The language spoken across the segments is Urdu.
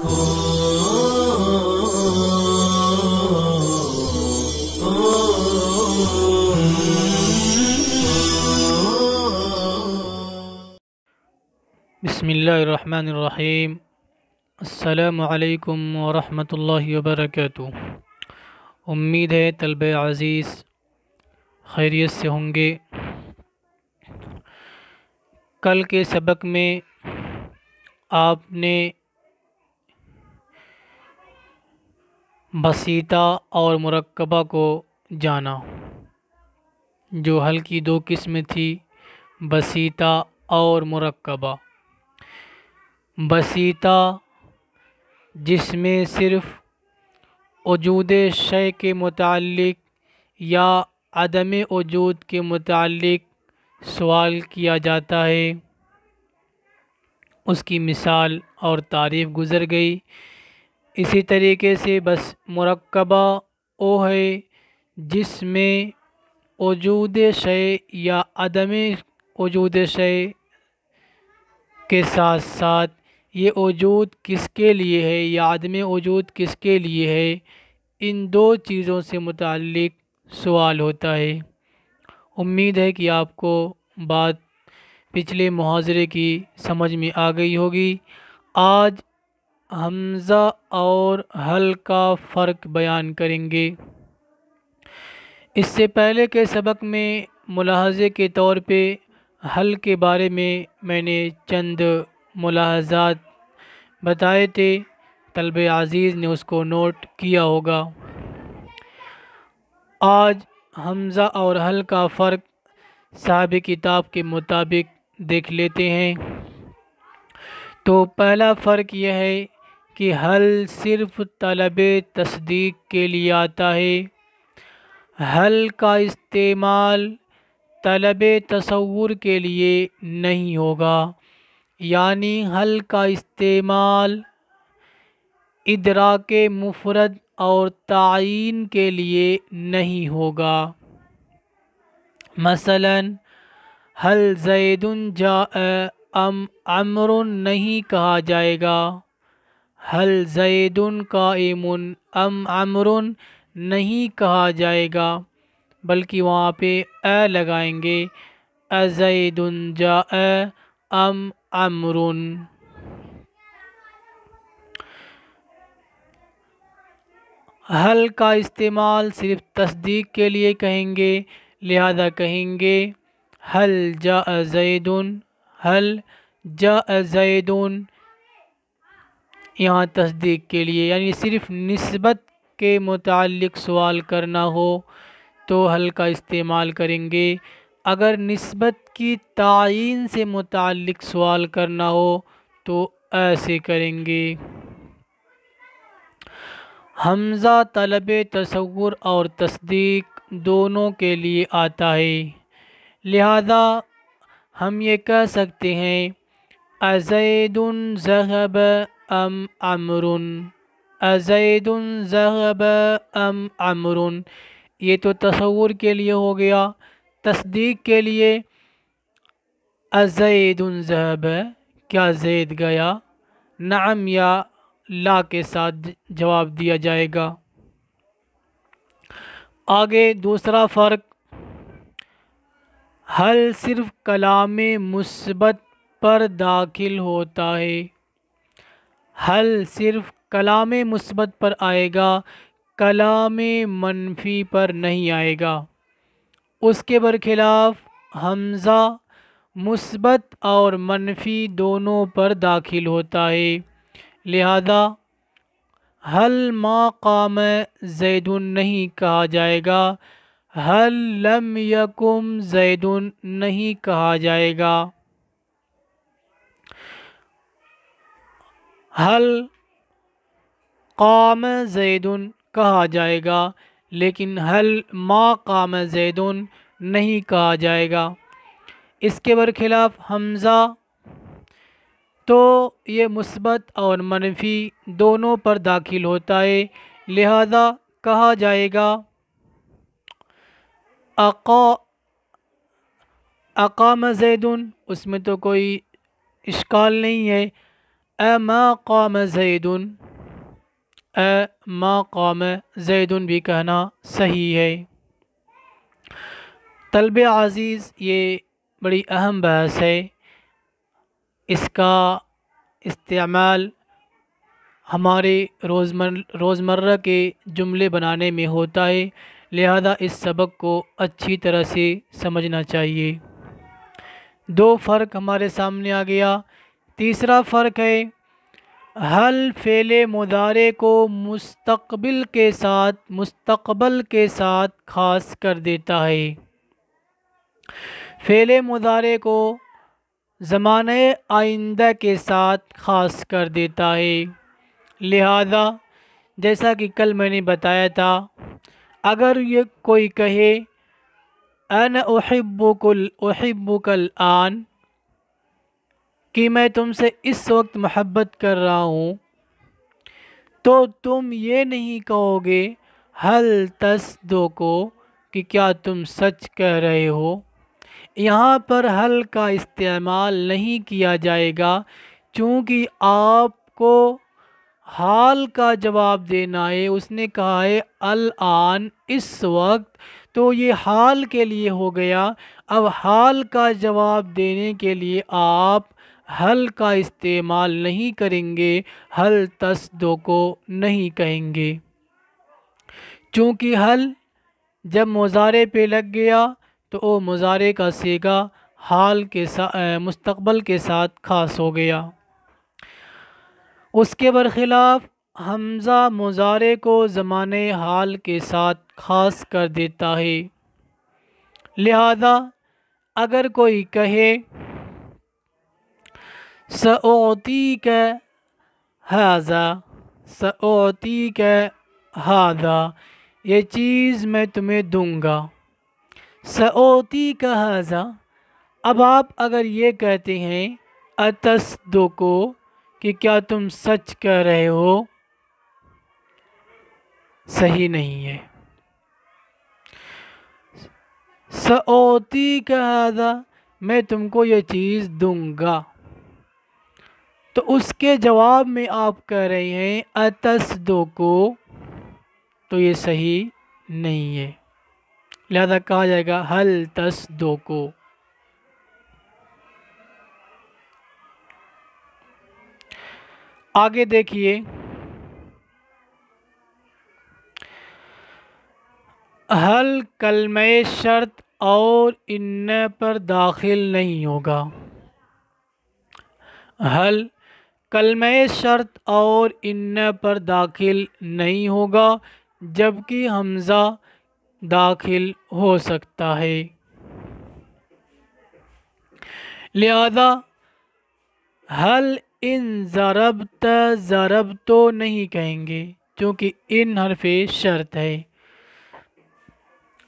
بسم اللہ الرحمن الرحیم۔ السلام علیکم ورحمۃ اللہ وبرکاتہ۔ امید ہے طلبہ عزیز خیریت سے ہوں گے۔ کل کے سبق میں آپ نے بسیطہ اور مرکبہ کو جانا، جو حل کی دو قسمیں تھی، بسیطہ اور مرکبہ۔ بسیطہ جس میں صرف وجود شے کے متعلق یا عدم وجود کے متعلق سوال کیا جاتا ہے، اس کی مثال اور تعریف گزر گئی۔ اسی طریقے سے بس مرکبہ وہ ہے جس میں وجود شے یا عدم وجود شے کے ساتھ ساتھ یہ وجود کس کے لیے ہے یا عدم وجود کس کے لیے ہے، ان دو چیزوں سے متعلق سوال ہوتا ہے۔ امید ہے کہ آپ کو بات پچھلے محاضرے کی سمجھ میں آ گئی ہوگی۔ آج حمزہ اور حل کا فرق بیان کریں گے۔ اس سے پہلے کے سبق میں ملاحظے کے طور پہ حل کے بارے میں نے چند ملاحظات بتائے تھے، طلبہ عزیز نے اس کو نوٹ کیا ہوگا۔ آج حمزہ اور حل کا فرق صاحب کتاب کے مطابق دیکھ لیتے ہیں۔ تو پہلا فرق یہ ہے کہ حل صرف طلب تصدیق کے لیے آتا ہے۔ حل کا استعمال طلب تصور کے لیے نہیں ہوگا، یعنی حل کا استعمال ادراک مفرد اور تعیین کے لیے نہیں ہوگا۔ مثلا حل زید جاء ام عمر نہیں کہا جائے گا، حل زید قائم ام عمر نہیں کہا جائے گا، بلکہ وہاں پہ اے لگائیں گے، ازید جاء ام عمر۔ حل کا استعمال صرف تصدیق کے لیے کہیں گے، لہذا کہیں گے حل جاء زید، حل جاء زید، یہاں تصدیق کے لیے، یعنی صرف نسبت کے متعلق سوال کرنا ہو تو حل کا استعمال کریں گے، اگر نسبت کی تعیین سے متعلق سوال کرنا ہو تو ایسے کریں گے۔ حمزہ طلب تصور اور تصدیق دونوں کے لیے آتا ہے، لہذا ہم یہ کہہ سکتے ہیں ازید ذهب ام عمر، ازید ذهب ام عمر، یہ تو تصور کے لیے ہو گیا۔ تصدیق کے لیے ازید ذهب، کیا زید گیا؟ نعم یا لا کے ساتھ جواب دیا جائے گا۔ آگے دوسرا فرق، حل صرف کلام مثبت پر داخل ہوتا ہے، حل صرف کلام مثبت پر آئے گا، کلام منفی پر نہیں آئے گا۔ اس کے برخلاف حمزہ مثبت اور منفی دونوں پر داخل ہوتا ہے، لہذا حل ما قام زید نہیں کہا جائے گا، حل لم یقم زید نہیں کہا جائے گا۔ حل قام زید کہا جائے گا، لیکن حل ما قام زید نہیں کہا جائے گا۔ اس کے برخلاف حمزہ تو یہ مثبت اور منفی دونوں پر داخل ہوتا ہے، لہذا کہا جائے گا اقام زید، اس میں تو کوئی اشکال نہیں ہے، ما قام زیدن، ما قام زیدن بھی کہنا صحیح ہے۔ طلب عزیز، یہ بڑی اہم بحث ہے، اس کا استعمال ہمارے روزمرہ کے جملے بنانے میں ہوتا ہے، لہذا اس سبق کو اچھی طرح سے سمجھنا چاہیے۔ دو فرق ہمارے سامنے آ گیا۔ تیسرا فرق ہے حل فعل مضارع کو مستقبل کے ساتھ خاص کر دیتا ہے۔ فعل مضارع کو زمانہ آئندہ کے ساتھ خاص کر دیتا ہے، لہذا جیسا کہ کل میں نے بتایا تھا، اگر یہ کوئی کہے انا احبک الآن، کہ میں تم سے اس وقت محبت کر رہا ہوں، تو تم یہ نہیں کہو گے حل تصدق، کہ کیا تم سچ کہہ رہے ہو۔ یہاں پر حل کا استعمال نہیں کیا جائے گا، چونکہ آپ کو حال کا جواب دینا ہے۔ اس نے کہا ہے الآن، اس وقت، تو یہ حال کے لیے ہو گیا۔ اب حال کا جواب دینے کے لیے آپ حل کا استعمال نہیں کریں گے، حل تصدق نہیں کہیں گے، چونکہ حل جب مضارع پہ لگ گیا تو وہ مضارع کا صیغہ حال کے مستقبل کے ساتھ خاص ہو گیا۔ اس کے برخلاف حمزہ مضارع کو زمانہ حال کے ساتھ خاص کر دیتا ہے، لہذا اگر کوئی کہے سأعطیک ھذا، سأعطیک ھذا، یہ چیز میں تمہیں دوں گا، سأعطیک ھذا۔ اب آپ اگر یہ کہتے ہیں اتصدق، کہ کیا تم سچ کہہ رہے ہو، صحیح نہیں ہے۔ سأعطیک ھذا، میں تم کو یہ چیز دوں گا، تو اس کے جواب میں آپ کہہ رہے ہیں اتصدق، تو یہ صحیح نہیں ہے، لہذا کہا جائے گا حل تصدق۔ آگے دیکھیے، حل کلمہ شرط اور ان پر داخل نہیں ہوگا۔ حل کلمہ شرط اور ان پر داخل نہیں ہوگا، جبکہ حمزہ داخل ہو سکتا ہے، لہذا حل ان ضربت، ضربتو نہیں کہیں گے، کیونکہ ان حرف شرط ہے۔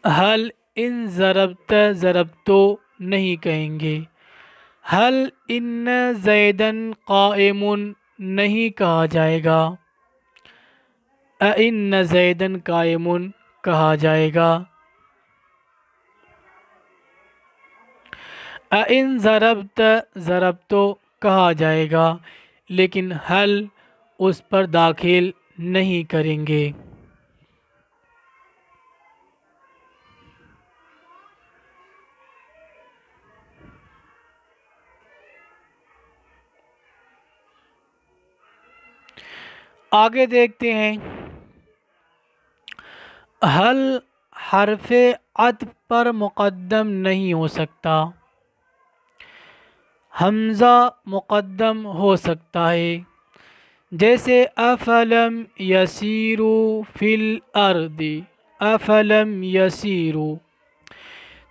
حل ان ضربت، ضربتو نہیں کہیں گے۔ حل ان زیدن قائم نہیں کہا جائے گا، ان زیدن قائم کہا جائے گا۔ ان ضربت، ضربتو کہا جائے گا، لیکن حل اس پر داخل نہیں کریں گے۔ آگے دیکھتے ہیں، حل حرف عطف پر مقدم نہیں ہو سکتا، حمزہ مقدم ہو سکتا ہے، جیسے افلم یسیروا فی الارض، افلم یسیروا،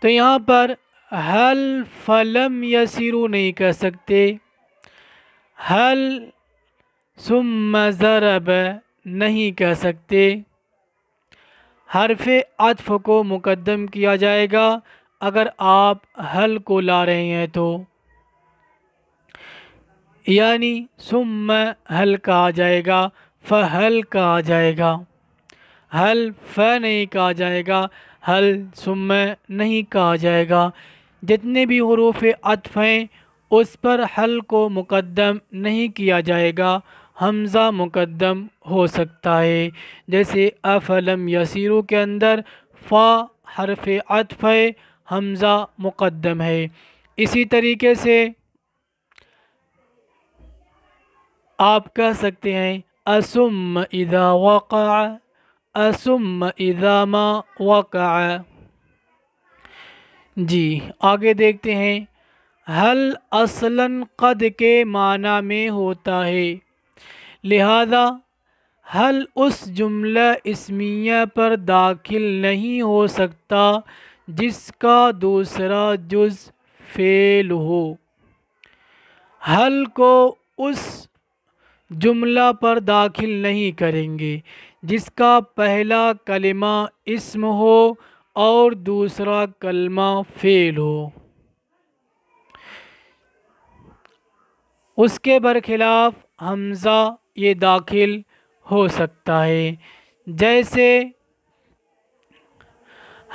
تو یہاں پر حل فلم یسیروا نہیں کہہ سکتے، حل ثم ضرب نہیں کہہ سکتے، حرف عطف کو مقدم کیا جائے گا اگر آپ حل کو لا رہے ہیں تو، یعنی ثم حل کہا جائے گا، فحل کہا جائے گا، حل ف نہیں کہا جائے گا، حل ثم نہیں کہا جائے گا۔ جتنے بھی حروف عطف ہیں اس پر حل کو مقدم نہیں کیا جائے گا، حمزہ مقدم ہو سکتا ہے۔ جیسے افلم یسیرو کے اندر فا حرف عطف ہے، حمزہ مقدم ہے۔ اسی طریقے سے آپ کہہ سکتے ہیں اسم اذا وقع، اسم اذا ما وقع۔ جی آگے دیکھتے ہیں، حل اصلاً قد کے معنی میں ہوتا ہے، لہذا حل اس جملہ اسمیہ پر داخل نہیں ہو سکتا جس کا دوسرا جز فعل ہو۔ حل کو اس جملہ پر داخل نہیں کریں گے جس کا پہلا کلمہ اسم ہو اور دوسرا کلمہ فعل ہو۔ اس کے برخلاف حمزہ یہ داخل ہو سکتا ہے، جیسے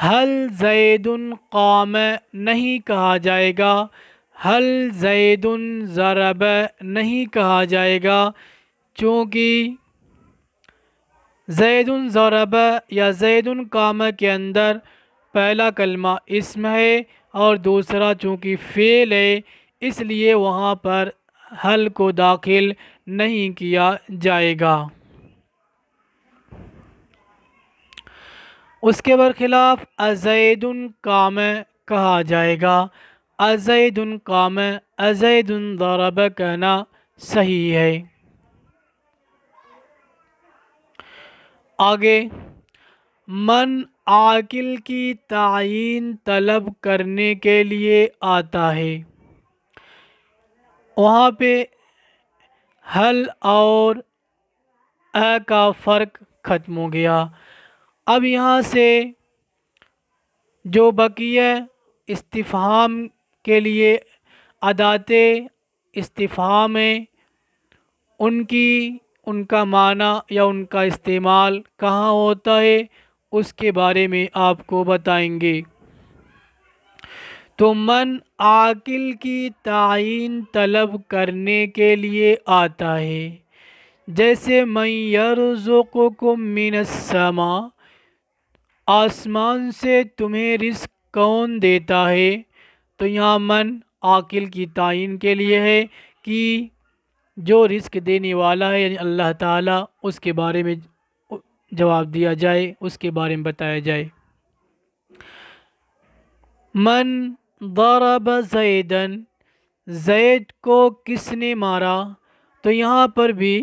حل زید قام نہیں کہا جائے گا، حل زید ضرب نہیں کہا جائے گا، چونکہ زید ضرب یا زید قام کے اندر پہلا کلمہ اسم ہے اور دوسرا چونکہ فعل ہے، اس لیے وہاں پر حل کو داخل نہیں کیا جائے گا۔ اس کے برخلاف ازید قام کہا جائے گا، ازید قام، ازید ضرب کہنا صحیح ہے۔ آگے من عاقل کی تعیین طلب کرنے کے لیے آتا ہے، وہاں پہ حل اور کا فرق ختم ہو گیا۔ اب یہاں سے جو بقیہ استفہام کے لیے ادات استفہام ہیں ان کا معنی یا ان کا استعمال کہاں ہوتا ہے اس کے بارے میں آپ کو بتائیں گے۔ تو من عاقل کی تعیین طلب کرنے کے لیے آتا ہے، جیسے من یرزقکم من السماء، آسمان سے تمہیں رزق کون دیتا ہے، تو یہاں من عاقل کی تعیین کے لیے ہے کہ جو رزق دینے والا ہے یعنی اللہ تعالیٰ، اس کے بارے میں جواب دیا جائے، اس کے بارے میں بتایا جائے۔ من ضرب زیدن، زید کو کس نے مارا، تو یہاں پر بھی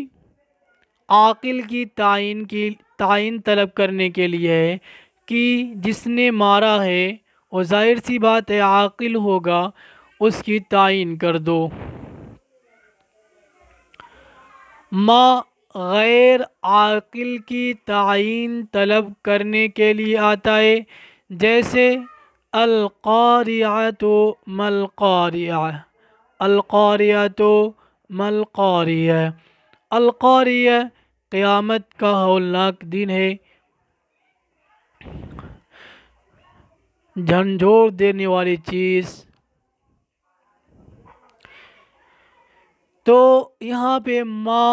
عاقل کی تعیین طلب کرنے کے لیے ہے کہ جس نے مارا ہے وہ ظاہر سی بات ہے عاقل ہوگا، اس کی تعیین کر دو۔ ما غیر عاقل کی تعیین طلب کرنے کے لیے آتا ہے، جیسے القاریعۃ ما القاریعہ، القاریعۃ ما القاریعہ، القاریہ قیامت کا ہولناک دن ہے، جھنجھوڑ دینے والی چیز۔ تو یہاں پہ ما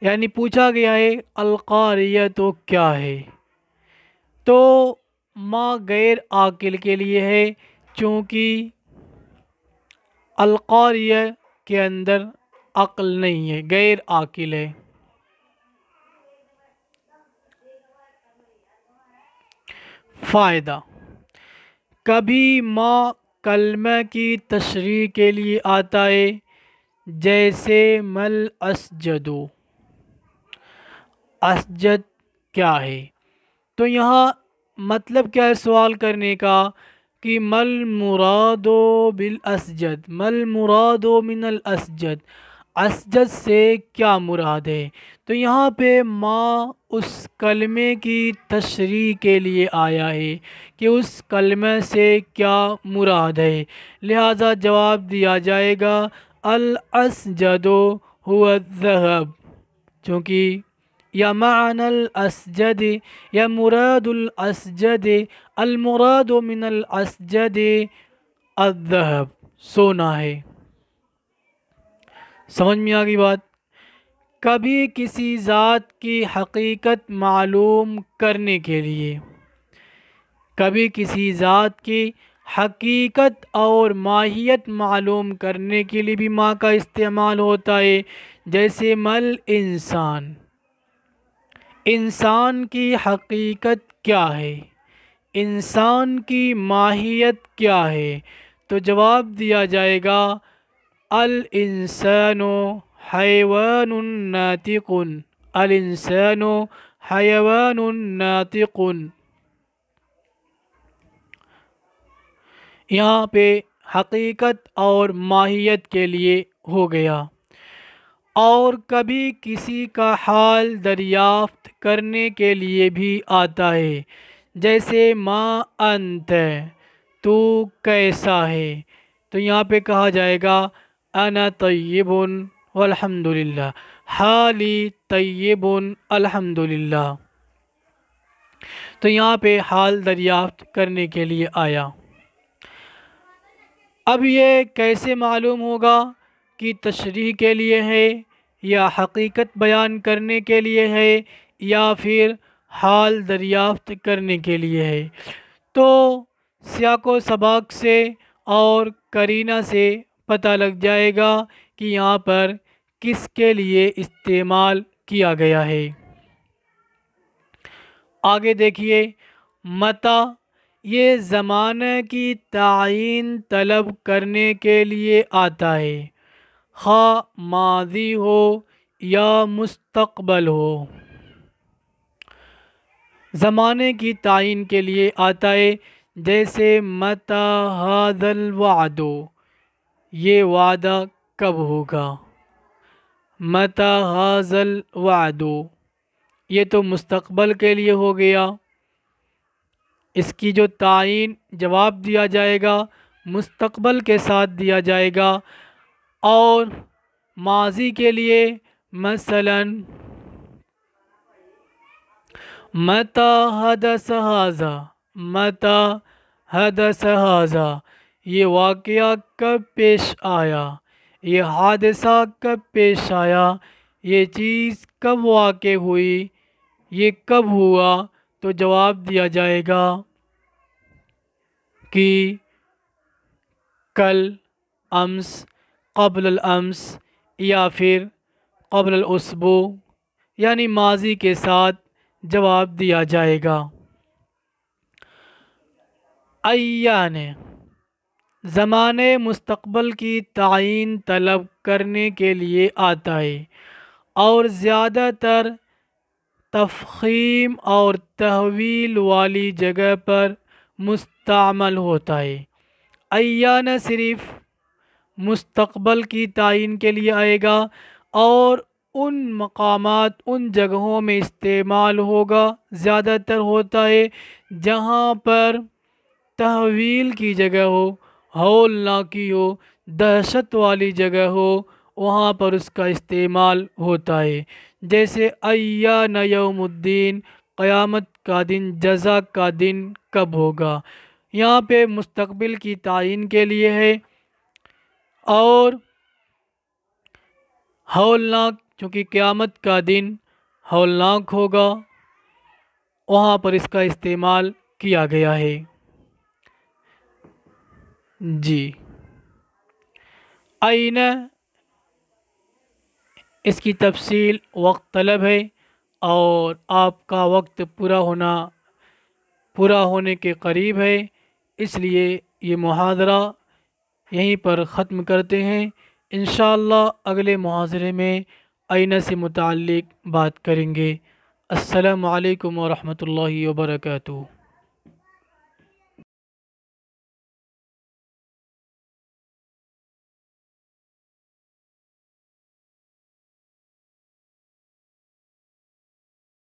یعنی پوچھا گیا ہے القاریہ تو کیا ہے، تو ما غیر عاقل کے لیے ہے، چونکہ القاریہ کے اندر عقل نہیں ہے، غیر عاقل ہے۔ فائدہ، کبھی ما کلمہ کی تشریح کے لیے آتا ہے، جیسے مل اسجد، اسجد کیا ہے، تو یہاں مطلب کیا ہے سوال کرنے کا کہ مل مراد بالاسجد، مل مراد من الاسجد، اسجد سے کیا مراد ہے، تو یہاں پہ ما اس کلمے کی تشریح کے لیے آیا ہے کہ اس کلمے سے کیا مراد ہے، لہذا جواب دیا جائے گا الاسجد هو الذهب، چونکہ یا معنی الاسجد یا مراد الاسجد، المراد من الاسجد الذهب، سونا ہے۔ سمجھ میں آ گئی بات؟ کبھی کسی ذات کی حقیقت معلوم کرنے کے لیے، کبھی کسی ذات کی حقیقت اور ماہیت معلوم کرنے کے لیے بھی ماں کا استعمال ہوتا ہے، جیسے مل انسان، انسان کی حقیقت کیا ہے، انسان کی ماہیت کیا ہے؟ تو جواب دیا جائے گا الانسان حیوان ناطق، الانسان حیوان ناطق۔ یہاں پہ حقیقت اور ماہیت کے لیے ہو گیا۔ اور کبھی کسی کا حال دریافت کرنے کے لیے بھی آتا ہے، جیسے ما انت، تو کیسا ہے؟ تو یہاں پہ کہا جائے گا انا طیب والحمدللہ، حالی طیب الحمدللہ۔ تو یہاں پہ حال دریافت کرنے کے لیے آیا۔ اب یہ کیسے معلوم ہوگا کہ تشریح کے لیے ہے یا حقیقت بیان کرنے کے لیے ہے یا پھر حال دریافت کرنے کے لیے ہے؟ تو سیاق و سباق سے اور قرینہ سے پتہ لگ جائے گا کہ یہاں پر کس کے لیے استعمال کیا گیا ہے۔ آگے دیکھیے، متی یہ زمانے کی تعین طلب کرنے کے لیے آتا ہے، خواہ ماضی ہو یا مستقبل ہو۔ زمانے کی تعین کے لیے آتا ہے، جیسے متی ھذا الوعد، یہ وعدہ کب ہوگا؟ متی ھذا الوعد، یہ تو مستقبل کے لیے ہو گیا۔ اس کی جو تعین جواب دیا جائے گا مستقبل کے ساتھ دیا جائے گا۔ اور ماضی کے لیے مثلاً متی حدث ھذا، متی حدث ھذا، یہ واقعہ کب پیش آیا، یہ حادثہ کب پیش آیا، یہ چیز کب واقع ہوئی، یہ کب ہوا؟ تو جواب دیا جائے گا کہ کل، امس، قبل الامس، یا پھر قبل الاسبوع، یعنی ماضی کے ساتھ جواب دیا جائے گا۔ ایان زمانے مستقبل کی تعین طلب کرنے کے لیے آتا ہے اور زیادہ تر تفخیم اور تحویل والی جگہ پر مستعمل ہوتا ہے۔ ایان صرف مستقبل کی تعین کے لیے آئے گا اور ان مقامات، ان جگہوں میں استعمال ہوگا، زیادہ تر ہوتا ہے جہاں پر تحویل کی جگہ ہو، ہولناکی ہو، دہشت والی جگہ ہو، وہاں پر اس کا استعمال ہوتا ہے۔ جیسے ایان یوم الدین، قیامت کا دن، جزا کا دن کب ہوگا؟ یہاں پہ مستقبل کی تعین کے لیے ہے۔ اور ہولناک، چونکہ قیامت کا دن ہولناک ہوگا، وہاں پر اس کا استعمال کیا گیا ہے۔ جی، این اس کی تفصیل وقت طلب ہے اور آپ کا وقت پورا ہونے کے قریب ہے، اس لیے یہ محاضرہ یہیں پر ختم کرتے ہیں۔ انشاءاللہ اگلے محاضرے میں این سے متعلق بات کریں گے۔ السلام علیکم ورحمۃ اللہ وبرکاتہ۔